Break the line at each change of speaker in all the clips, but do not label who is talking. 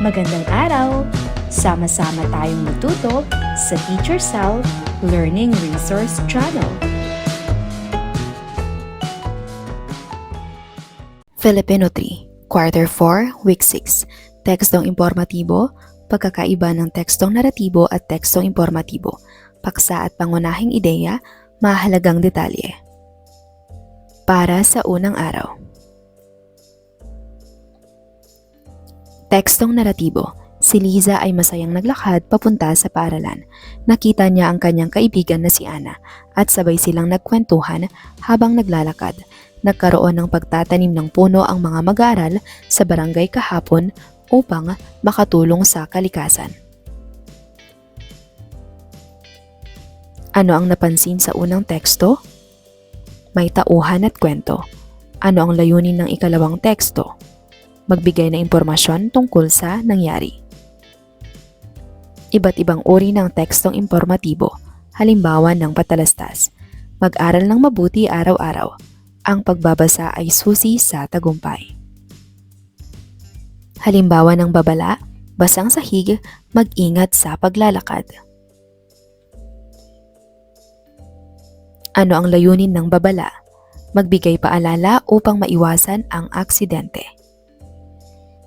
Magandang araw! Sama-sama tayong matuto sa Teacher Sal Learning Resource Channel.
Filipino 3, Quarter 4, Week 6. Tekstong impormatibo, pagkakaiba ng tekstong naratibo at tekstong impormatibo, paksa at pangunahing ideya, mahalagang detalye. Para sa unang araw. Tekstong naratibo. Si Liza ay masayang naglakad papunta sa paaralan. Nakita niya ang kanyang kaibigan na si Ana at sabay silang nagkwentuhan habang naglalakad. Nagkaroon ng pagtatanim ng puno ang mga mag-aaral sa barangay kahapon upang makatulong sa kalikasan. Ano ang napansin sa unang teksto? May tauhan at kwento. Ano ang layunin ng ikalawang teksto? Magbigay ng impormasyon tungkol sa nangyari. Iba't ibang uri ng tekstong impormatibo, halimbawa ng patalastas. Mag-aral ng mabuti araw-araw. Ang pagbabasa ay susi sa tagumpay. Halimbawa ng babala, basang sahig, mag-ingat sa paglalakad. Ano ang layunin ng babala? Magbigay paalala upang maiwasan ang aksidente.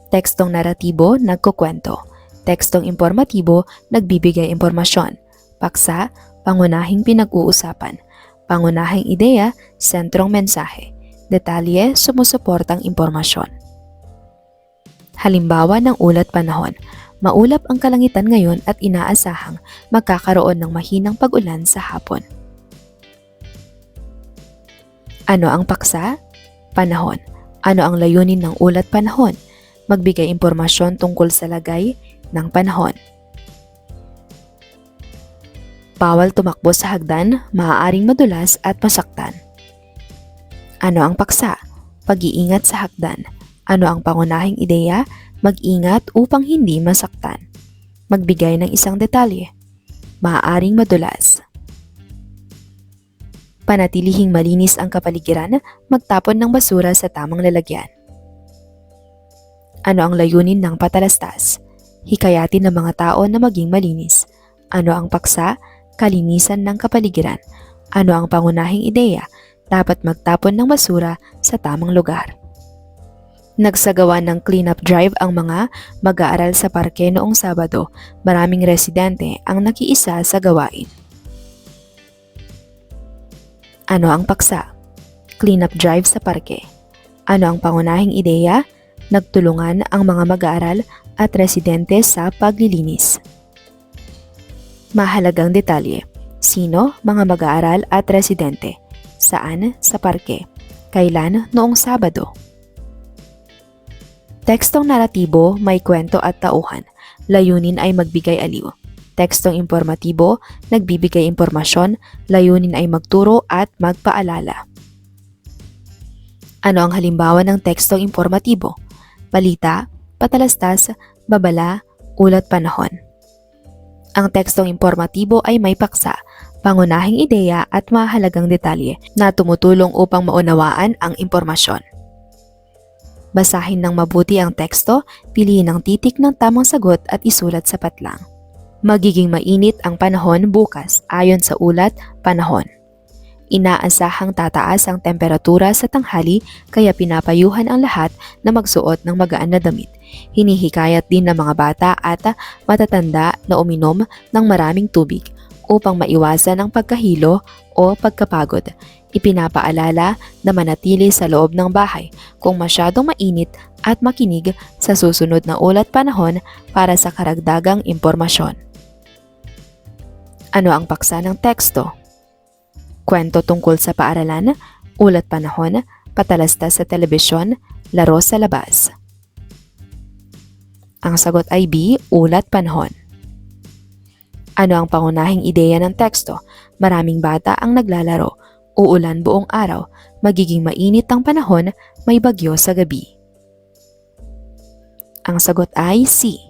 Tekstong naratibo, nagkukwento. Tekstong impormatibo, nagbibigay impormasyon. Paksa, pangunahing pinag-uusapan. Pangunahing ideya, sentrong mensahe. Detalye, sumusuportang impormasyon. Halimbawa ng ulat panahon. Maulap ang kalangitan ngayon at inaasahang magkakaroon ng mahinang pag-ulan sa hapon. Ano ang paksa? Panahon. Ano ang layunin ng ulat panahon? Magbigay impormasyon tungkol sa lagay ng panahon. Bawal tumakbo sa hagdan, maaaring madulas at masaktan. Ano ang paksa? Pag-iingat sa hagdan. Ano ang pangunahing ideya? Mag-ingat upang hindi masaktan. Magbigay ng isang detalye. Maaaring madulas. Panatilihing malinis ang kapaligiran, magtapon ng basura sa tamang lalagyan. Ano ang layunin ng patalastas? Hikayatin ng mga tao na maging malinis. Ano ang paksa? Kalinisan ng kapaligiran. Ano ang pangunahing ideya? Dapat magtapon ng basura sa tamang lugar. Nagsagawa ng cleanup drive ang mga mag-aaral sa parke noong Sabado. Maraming residente ang nakiisa sa gawain. Ano ang paksa? Cleanup drive sa parke. Ano ang pangunahing ideya? Nagtulungan ang mga mag-aaral at residente sa paglilinis. Mahalagang detalye. Sino? Mga mag-aaral at residente. Saan? Sa parke. Kailan? Noong Sabado. Tekstong naratibo, may kwento at tauhan. Layunin ay magbigay aliw. Tekstong impormatibo, nagbibigay impormasyon. Layunin ay magturo at magpaalala. Ano ang halimbawa ng tekstong informatibo? Balita, patalastas, babala, ulat panahon. Ang tekstong informatibo ay may paksa, pangunahing ideya at mahalagang detalye na tumutulong upang maunawaan ang impormasyon. Basahin ng mabuti ang teksto, piliin ang titik ng tamang sagot at isulat sa patlang. Magiging mainit ang panahon bukas ayon sa ulat panahon. Inaasahang tataas ang temperatura sa tanghali kaya pinapayuhan ang lahat na magsuot ng magaan na damit. Hinihikayat din ng mga bata at matatanda na uminom ng maraming tubig upang maiwasan ang pagkahilo o pagkapagod. Ipinapaalala na manatili sa loob ng bahay kung masyadong mainit at makinig sa susunod na ulat panahon para sa karagdagang impormasyon. Ano ang paksa ng teksto? Kwento tungkol sa paaralan, ulat panahon, patalastas sa telebisyon, laro sa labas. Ang sagot ay B, ulat panahon. Ano ang pangunahing ideya ng teksto? Maraming bata ang naglalaro, uulan buong araw, magiging mainit ang panahon, may bagyo sa gabi. Ang sagot ay C.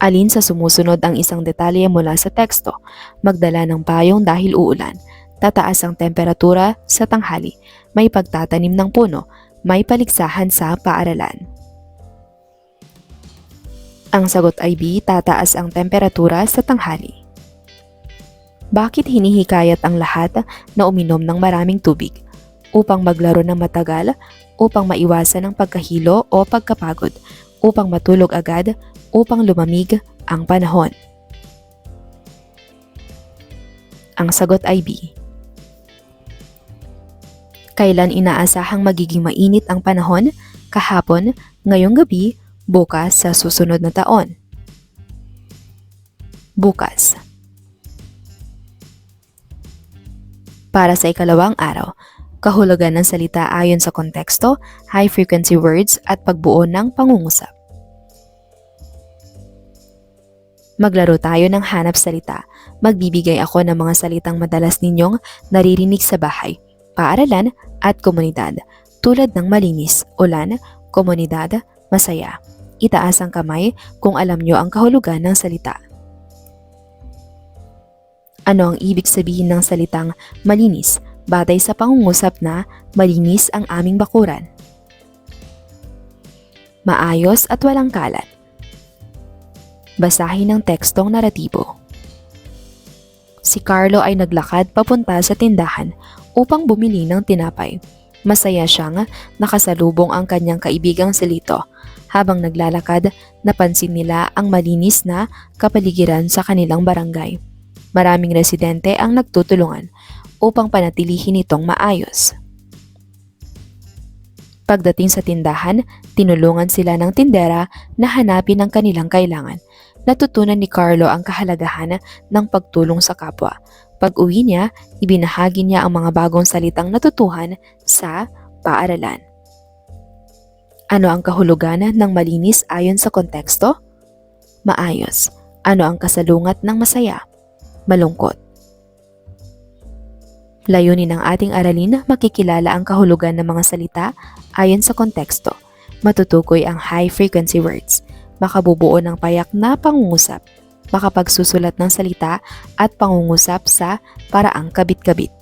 Alin sa sumusunod ang isang detalye mula sa teksto? Magdala ng payong dahil uulan. Tataas ang temperatura sa tanghali. May pagtatanim ng puno. May paligsahan sa paaralan. Ang sagot ay B, tataas ang temperatura sa tanghali. Bakit hinihikayat ang lahat na uminom ng maraming tubig? Upang maglaro ng matagal, upang maiwasan ang pagkahilo o pagkapagod, upang matulog agad, upang lumamig ang panahon. Ang sagot ay B. Kailan inaasahang magiging mainit ang panahon? Kahapon, ngayong gabi, bukas sa susunod na taon. Bukas. Para sa ikalawang araw, kahulugan ng salita ayon sa konteksto, high-frequency words at pagbuo ng pangungusap. Maglaro tayo ng hanap salita. Magbibigay ako ng mga salitang madalas ninyong naririnig sa bahay, paaralan at komunidad, tulad ng malinis, ulan, komunidad, masaya. Itaas ang kamay kung alam nyo ang kahulugan ng salita. Ano ang ibig sabihin ng salitang malinis batay sa pangungusap na malinis ang aming bakuran? Maayos at walang kalat. Basahin ang tekstong naratibo. Si Carlo ay naglakad papunta sa tindahan upang bumili ng tinapay. Masaya siyang nakasalubong ang kanyang kaibigang si Lito. Habang naglalakad, napansin nila ang malinis na kapaligiran sa kanilang barangay. Maraming residente ang nagtutulungan upang panatilihin itong maayos. Pagdating sa tindahan, tinulungan sila ng tindera na hanapin ang kanilang kailangan. Natutunan ni Carlo ang kahalagahan ng pagtulong sa kapwa. Pag-uwi niya, ibinahagi niya ang mga bagong salitang natutuhan sa paaralan. Ano ang kahulugan ng malinis ayon sa konteksto? Maayos. Ano ang kasalungat ng masaya? Malungkot. Layunin ng ating aralin, makikilala ang kahulugan ng mga salita ayon sa konteksto. Matutukoy ang high-frequency words. Makabubuo ng payak na pangungusap. Makapagsusulat ng salita at pangungusap sa paraang kabit-kabit.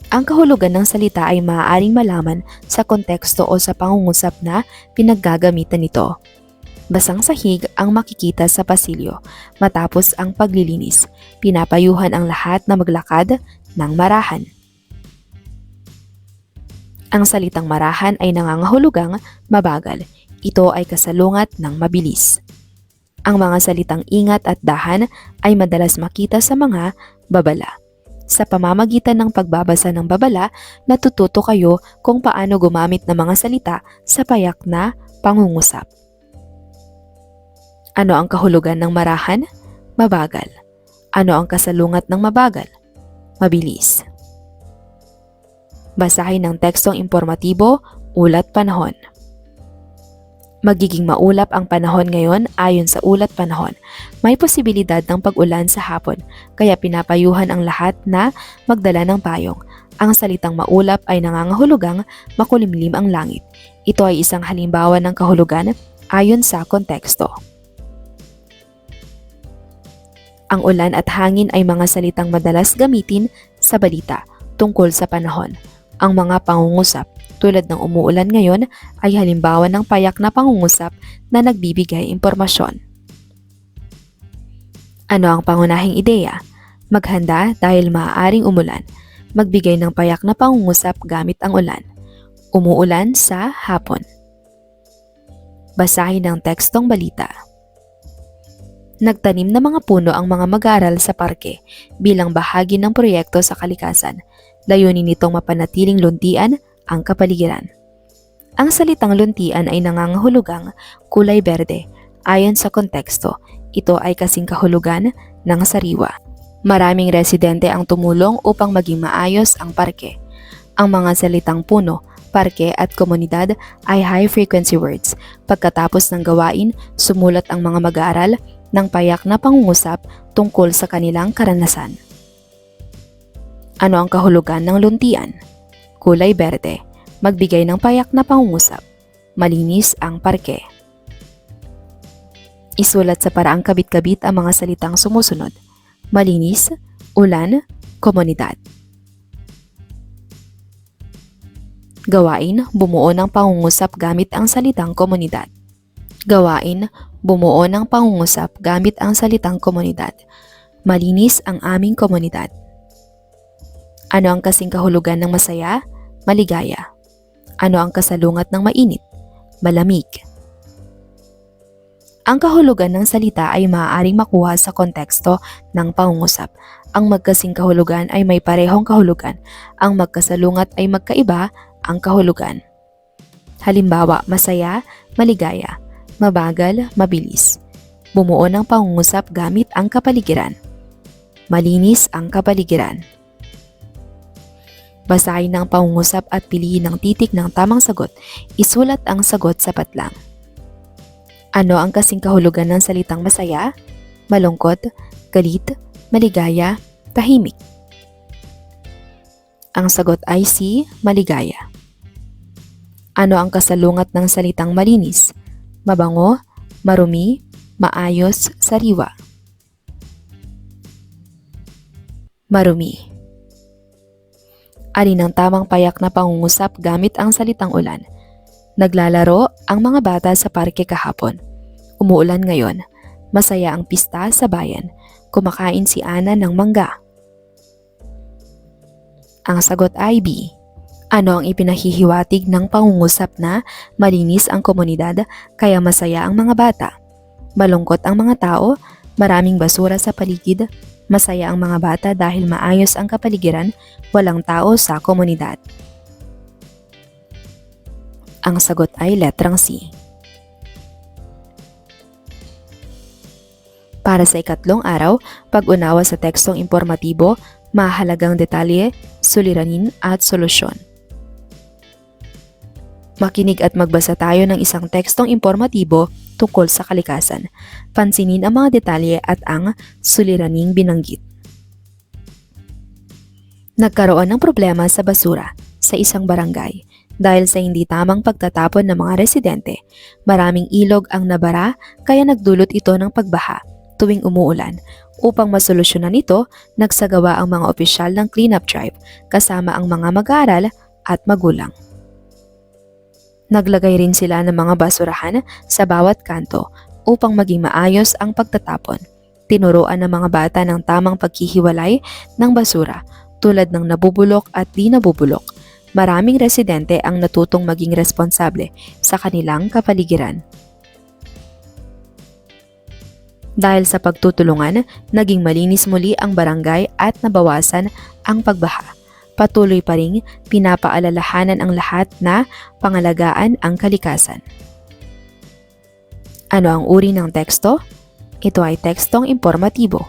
Ang kahulugan ng salita ay maaaring malaman sa konteksto o sa pangungusap na pinaggagamitan nito. Basang sahig ang makikita sa pasilyo matapos ang paglilinis. Pinapayuhan ang lahat na maglakad ng marahan. Ang salitang marahan ay nangangahulugang mabagal. Ito ay kasalungat ng mabilis. Ang mga salitang ingat at dahan ay madalas makita sa mga babala. Sa pamamagitan ng pagbabasa ng babala, natututo kayo kung paano gumamit ng mga salita sa payak na pangungusap. Ano ang kahulugan ng marahan? Mabagal. Ano ang kasalungat ng mabagal? Mabilis. Basahin ang tekstong impormatibo, ulat panahon. Magiging maulap ang panahon ngayon ayon sa ulat panahon. May posibilidad ng pag-ulan sa hapon, kaya pinapayuhan ang lahat na magdala ng payong. Ang salitang maulap ay nangangahulugang makulimlim ang langit. Ito ay isang halimbawa ng kahulugan ayon sa konteksto. Ang ulan at hangin ay mga salitang madalas gamitin sa balita tungkol sa panahon. Ang mga pangungusap tulad ng umuulan ngayon ay halimbawa ng payak na pangungusap na nagbibigay impormasyon. Ano ang pangunahing ideya? Maghanda dahil maaaring umulan. Magbigay ng payak na pangungusap gamit ang ulan. Umuulan sa hapon. Basahin ang tekstong balita. Nagtanim ng mga puno ang mga mag-aaral sa parke bilang bahagi ng proyekto sa kalikasan. Layunin nitong mapanatiling luntian ang kapaligiran. Ang salitang luntian ay nangangahulugang kulay berde. Ayon sa konteksto, ito ay kasing kahulugan ng sariwa. Maraming residente ang tumulong upang maging maayos ang parke. Ang mga salitang puno, parke at komunidad ay high-frequency words. Pagkatapos ng gawain, sumulat ang mga mag-aaral ng payak na pangungusap tungkol sa kanilang karanasan. Ano ang kahulugan ng luntian? Kulay berde. Magbigay ng payak na pangungusap. Malinis ang parke. Isulat sa paraang kabit-kabit ang mga salitang sumusunod. Malinis, ulan, komunidad. Gawain, bumuo ng pangungusap gamit ang salitang komunidad. Gawain, bumuo ng pangungusap gamit ang salitang komunidad. Malinis ang aming komunidad. Ano ang kasing kahulugan ng masaya? Maligaya. Ano ang kasalungat ng mainit? Malamig. Ang kahulugan ng salita ay maaaring makuha sa konteksto ng pangungusap. Ang magkasing kahulugan ay may parehong kahulugan. Ang magkasalungat ay magkaiba ang kahulugan. Halimbawa, masaya, maligaya. Mabagal, mabilis. Bumuo ng pangungusap gamit ang kapaligiran. Malinis ang kapaligiran. Basahin ang pangungusap at piliin ang titik ng tamang sagot. Isulat ang sagot sapat lang. Ano ang kasing kahulugan ng salitang masaya? Malungkot, galit, maligaya, tahimik. Ang sagot ay C, maligaya. Ano ang kasalungat ng salitang malinis? Mabango, marumi, maayos, sariwa. Marumi. Alin ang tamang payak na pangungusap gamit ang salitang ulan? Naglalaro ang mga bata sa parke kahapon. Umuulan ngayon. Masaya ang pista sa bayan. Kumakain si Ana ng mangga. Ang sagot ay B. Ano ang ipinahihiwatig ng pangungusap na malinis ang komunidad kaya masaya ang mga bata? Malungkot ang mga tao, maraming basura sa paligid, masaya ang mga bata dahil maayos ang kapaligiran, walang tao sa komunidad. Ang sagot ay letrang C. Para sa ikatlong araw, pag-unawa sa tekstong impormatibo, mahalagang detalye, suliranin at solusyon. Makinig at magbasa tayo ng isang tekstong impormatibo tungkol sa kalikasan. Pansinin ang mga detalye at ang suliraning binanggit. Nagkaroon ng problema sa basura sa isang barangay dahil sa hindi tamang pagtatapon ng mga residente. Maraming ilog ang nabara kaya nagdulot ito ng pagbaha tuwing umuulan. Upang masolusyonan ito, nagsagawa ang mga opisyal ng cleanup drive kasama ang mga mag-aaral at magulang. Naglagay rin sila ng mga basurahan sa bawat kanto upang maging maayos ang pagtatapon. Tinuruan ng mga bata ng tamang paghihiwalay ng basura tulad ng nabubulok at di nabubulok. Maraming residente ang natutong maging responsable sa kanilang kapaligiran. Dahil sa pagtutulungan, naging malinis muli ang barangay at nabawasan ang pagbaha. Patuloy pa ring pinapaalalahanan ang lahat na pangalagaan ang kalikasan. Ano ang uri ng teksto? Ito ay tekstong impormatibo.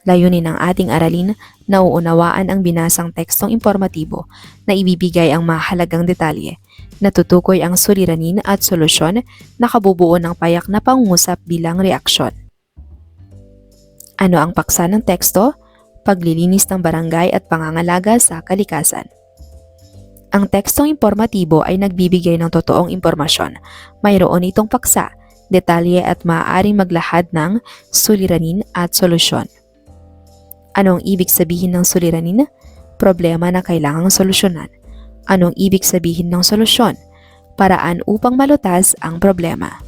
Layunin ng ating aralin na uunawaan ang binasang tekstong impormatibo na ibibigay ang mahalagang detalye, natutukoy ang suliranin at solusyon na kabubuo ng payak na pangungusap bilang reaksyon. Ano ang paksa ng teksto? Paglilinis ng barangay at pangangalaga sa kalikasan. Ang tekstong impormatibo ay nagbibigay ng totoong impormasyon. Mayroon itong paksa, detalye at maaaring maglahad ng suliranin at solusyon. Ano ang ibig sabihin ng suliranin? Problema na kailangang solusyonan. Anong ibig sabihin ng solusyon? Paraan upang malutas ang problema.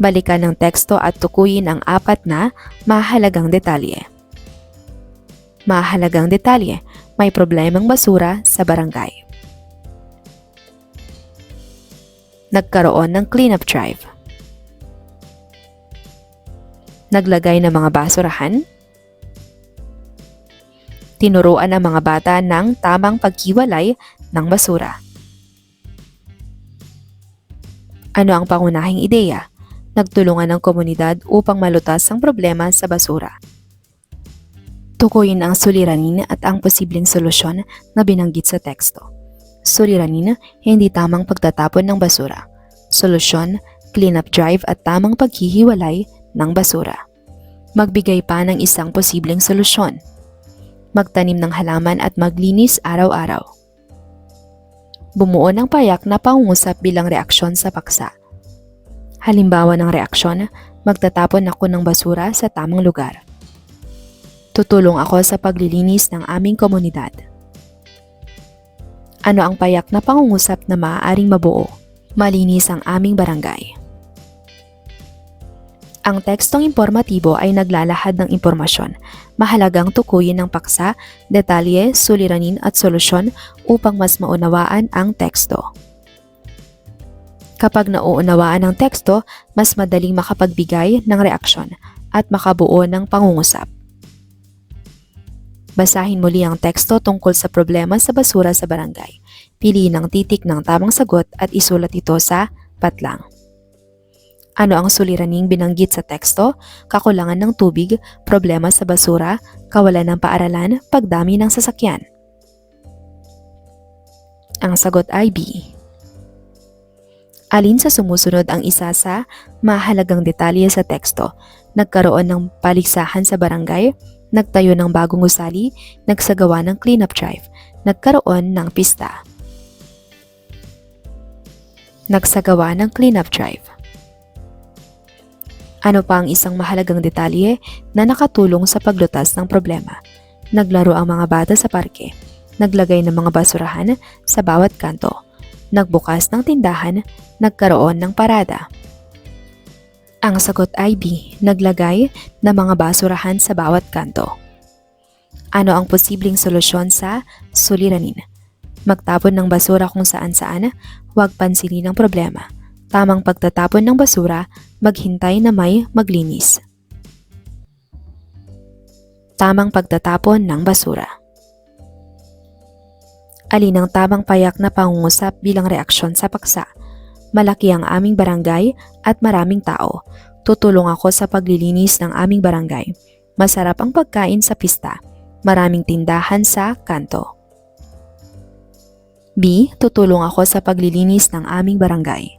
Balikan ng teksto at tukuyin ang apat na mahalagang detalye. Mahalagang detalye, may problemang basura sa barangay. Nagkaroon ng cleanup drive. Naglagay ng mga basurahan. Tinuruan ang mga bata ng tamang paghiwalay ng basura. Ano ang pangunahing ideya? Nagtulungan ng komunidad upang malutas ang problema sa basura. Tukuyin ang suliranin at ang posibleng solusyon na binanggit sa teksto. Suliranin, hindi tamang pagtatapon ng basura. Solusyon, cleanup drive at tamang paghihiwalay ng basura. Magbigay pa ng isang posibleng solusyon. Magtanim ng halaman at maglinis araw-araw. Bumuo ng payak na pangungusap bilang reaksyon sa paksa. Halimbawa ng reaksyon, magtatapon ako ng basura sa tamang lugar. Tutulong ako sa paglilinis ng aming komunidad. Ano ang payak na pangungusap na maaaring mabuo? Malinis ang aming barangay. Ang tekstong impormatibo ay naglalahad ng impormasyon, mahalagang tukuyin ng paksa, detalye, suliranin at solusyon upang mas maunawaan ang teksto. Kapag nauunawaan ang teksto, mas madaling makapagbigay ng reaksyon at makabuo ng pangungusap. Basahin muli ang teksto tungkol sa problema sa basura sa barangay. Piliin ang titik ng tamang sagot at isulat ito sa patlang. Ano ang suliraning binanggit sa teksto? Kakulangan ng tubig, problema sa basura, kawalan ng paaralan, pagdami ng sasakyan. Ang sagot ay B. Alin sa sumusunod ang isa sa mahalagang detalye sa teksto? Nagkaroon ng paligsahan sa barangay, nagtayo ng bagong gusali, nagsagawa ng cleanup drive, nagkaroon ng pista. Nagsagawa ng cleanup drive. Ano pa ang isang mahalagang detalye na nakatulong sa paglutas ng problema? Naglaro ang mga bata sa parke, naglagay ng mga basurahan sa bawat kanto, nagbukas ng tindahan, nagkaroon ng parada. Ang sagot ay B, naglagay ng mga basurahan sa bawat kanto. Ano ang posibleng solusyon sa suliranin? Magtapon ng basura kung saan-saan, huwag pansinin ang problema. Tamang pagtatapon ng basura, maghintay na may maglinis. Tamang pagtatapon ng basura. Alin ang tamang payak na pangungusap bilang reaksyon sa paksa? Malaki ang aming barangay at maraming tao. Tutulong ako sa paglilinis ng aming barangay. Masarap ang pagkain sa pista. Maraming tindahan sa kanto. B. Tutulong ako sa paglilinis ng aming barangay.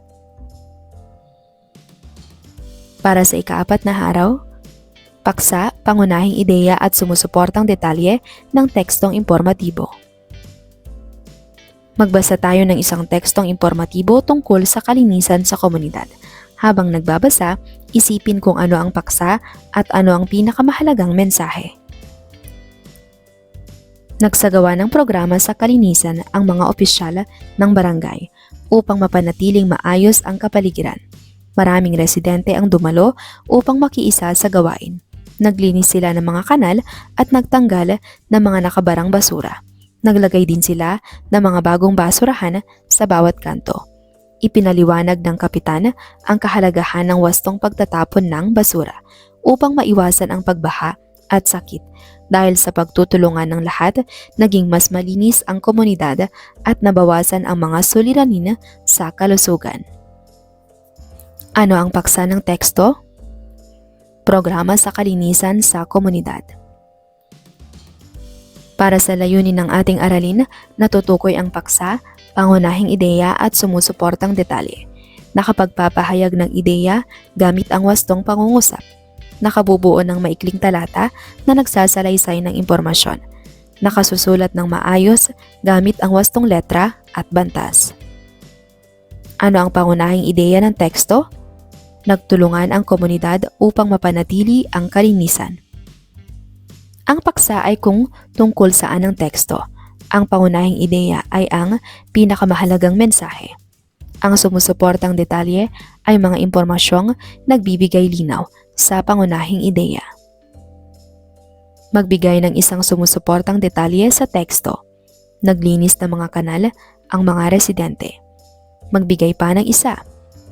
Para sa ika-4 na araw, paksa, pangunahing ideya at sumusuportang detalye ng tekstong impormatibo. Magbasa tayo ng isang tekstong impormatibo tungkol sa kalinisan sa komunidad. Habang nagbabasa, isipin kung ano ang paksa at ano ang pinakamahalagang mensahe. Nagsagawa ng programa sa kalinisan ang mga opisyal ng barangay upang mapanatiling maayos ang kapaligiran. Maraming residente ang dumalo upang makiisa sa gawain. Naglinis sila ng mga kanal at nagtanggal ng mga nakabarang basura. Naglagay din sila ng mga bagong basurahan sa bawat kanto. Ipinaliwanag ng kapitan ang kahalagahan ng wastong pagtatapon ng basura upang maiwasan ang pagbaha at sakit. Dahil sa pagtutulungan ng lahat, naging mas malinis ang komunidad at nabawasan ang mga suliranin sa kalusugan. Ano ang paksa ng teksto? Programa sa kalinisan sa komunidad. Para sa layunin ng ating aralin, natutukoy ang paksa, pangunahing ideya at sumusuportang detalye. Nakapagpapahayag ng ideya gamit ang wastong pangungusap. Nakabubuo ng maikling talata na nagsasalaysay ng impormasyon. Nakasusulat ng maayos gamit ang wastong letra at bantas. Ano ang pangunahing ideya ng teksto? Nagtulungan ang komunidad upang mapanatili ang kalinisan. Ang paksa ay kung tungkol saan ang teksto. Ang pangunahing ideya ay ang pinakamahalagang mensahe. Ang sumusuportang detalye ay mga impormasyong nagbibigay linaw sa pangunahing ideya. Magbigay ng isang sumusuportang detalye sa teksto. Naglinis ng mga kanal ang mga residente. Magbigay pa ng isa.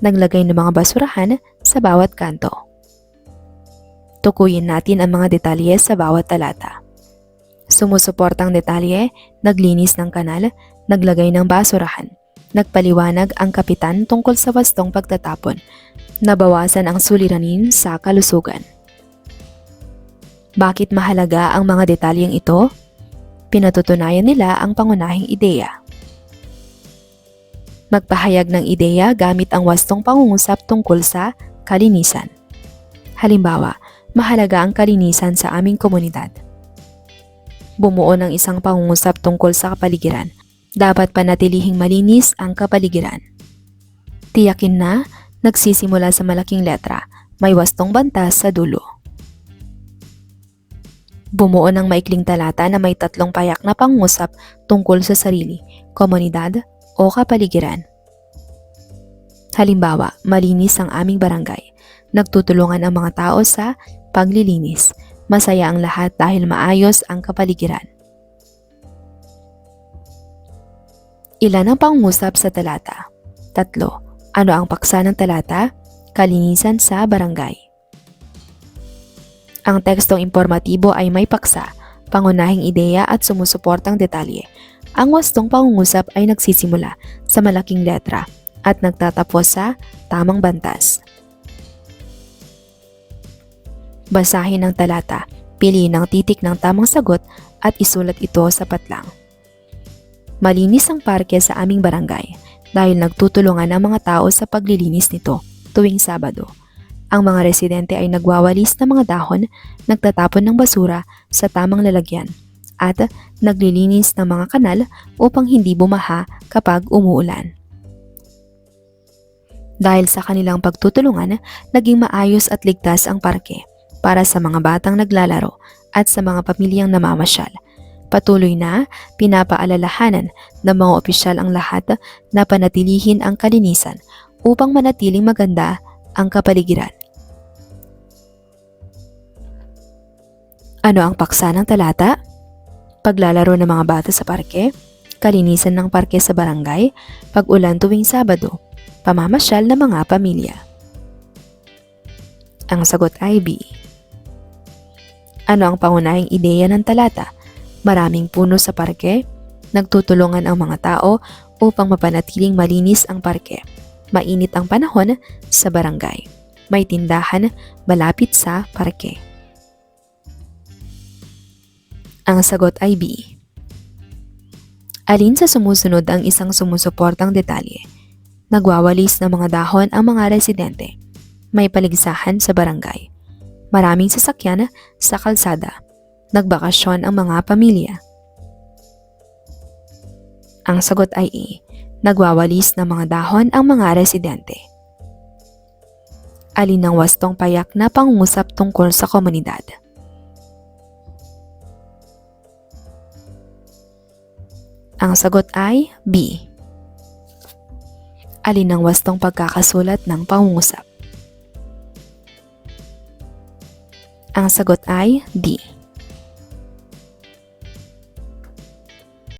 Naglagay ng mga basurahan sa bawat kanto. Tukuyin natin ang mga detalye sa bawat talata. Sumusuportang detalye, naglinis ng kanal, naglagay ng basurahan. Nagpaliwanag ang kapitan tungkol sa wastong pagtatapon. Nabawasan ang suliranin sa kalusugan. Bakit mahalaga ang mga detalyeng ito? Pinatutunayan nila ang pangunahing ideya. Magpahayag ng ideya gamit ang wastong pangungusap tungkol sa kalinisan. Halimbawa, mahalaga ang kalinisan sa aming komunidad. Bumuo ng isang pangungusap tungkol sa kapaligiran. Dapat panatilihing malinis ang kapaligiran. Tiyakin na nagsisimula sa malaking letra, may wastong bantas sa dulo. Bumuo ng maikling talata na may 3 payak na pangungusap tungkol sa sarili, komunidad, o kapaligiran. Halimbawa, malinis ang aming barangay. Nagtutulungan ang mga tao sa paglilinis. Masaya ang lahat dahil maayos ang kapaligiran. Ilan ang pangungusap sa talata? 3. Ano ang paksa ng talata? Kalinisan sa barangay. Ang tekstong impormatibo ay may paksa, pangunahing ideya at sumusuportang detalye. Ang wastong pangungusap ay nagsisimula sa malaking letra at nagtatapos sa tamang bantas. Basahin ang talata, piliin ang titik ng tamang sagot at isulat ito sa patlang. Malinis ang parke sa aming barangay dahil nagtutulungan ang mga tao sa paglilinis nito tuwing Sabado. Ang mga residente ay nagwawalis ng mga dahon, nagtatapon ng basura sa tamang lalagyan, at naglilinis ng mga kanal upang hindi bumaha kapag umuulan. Dahil sa kanilang pagtutulungan, naging maayos at ligtas ang parke para sa mga batang naglalaro at sa mga pamilyang namamasyal. Patuloy na pinapaalalahanan ng mga opisyal ang lahat na panatilihin ang kalinisan upang manatiling maganda ang kapaligiran. Ano ang paksa ng talata? Paglalaro ng mga bata sa parke, kalinisan ng parke sa barangay, pag-ulan tuwing Sabado, pamamasyal ng mga pamilya. Ang sagot ay B. Ano ang pangunahing ideya ng talata? Maraming puno sa parke, nagtutulungan ang mga tao upang mapanatiling malinis ang parke. Mainit ang panahon sa barangay. May tindahan malapit sa parke. Ang sagot ay B. Alin sa sumusunod ang isang sumusuportang detalye? Nagwawalis ng mga dahon ang mga residente. May paligsahan sa barangay. Maraming sasakyan sa kalsada. Nagbakasyon ang mga pamilya. Ang sagot ay E. Nagwawalis ng mga dahon ang mga residente. Alin ang wastong payak na pangungusap tungkol sa komunidad? Ang sagot ay B. Alin ang wastong pagkakasulat ng pangungusap? Ang sagot ay D.